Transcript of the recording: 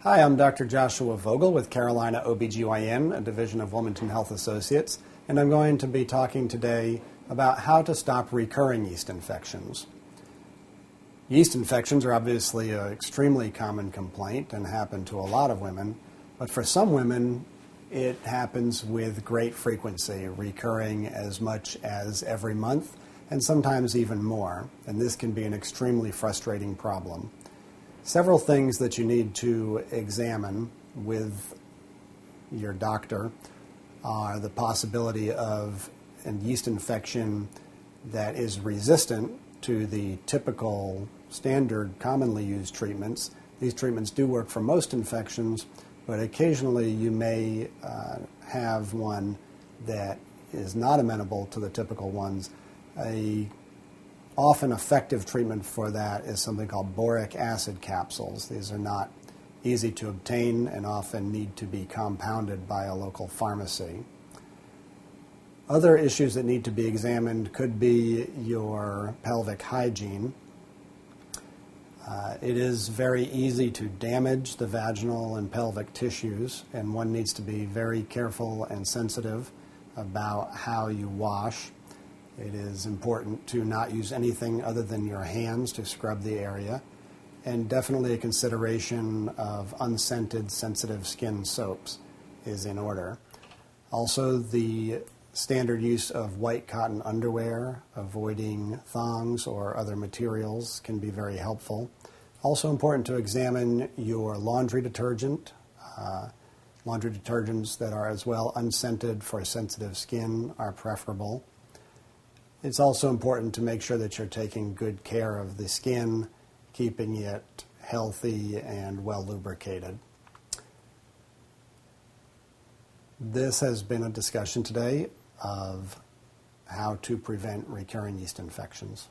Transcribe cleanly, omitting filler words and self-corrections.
Hi, I'm Dr. Joshua Vogel with Carolina OB-GYN, a division of Wilmington Health Associates, and I'm going to be talking today about how to stop recurring yeast infections. Yeast infections are obviously an extremely common complaint and happen to a lot of women, but for some women it happens with great frequency, recurring as much as every month and sometimes even more, and this can be an extremely frustrating problem. Several things that you need to examine with your doctor are the possibility of a yeast infection that is resistant to the typical standard commonly used treatments. These treatments do work for most infections, but occasionally you may have one that is not amenable to the typical ones. A often effective treatment for that is something called boric acid capsules. These are not easy to obtain and often need to be compounded by a local pharmacy. Other issues that need to be examined could be your pelvic hygiene. It is very easy to damage the vaginal and pelvic tissues, and one needs to be very careful and sensitive about how you wash. It is important to not use anything other than your hands to scrub the area, and definitely a consideration of unscented, sensitive skin soaps is in order. Also, the standard use of white cotton underwear, avoiding thongs or other materials, can be very helpful. Also important to examine your laundry detergent. Laundry detergents that are as well unscented for sensitive skin are preferable. It's also important to make sure that you're taking good care of the skin, keeping it healthy and well lubricated. This has been a discussion today of how to prevent recurring yeast infections.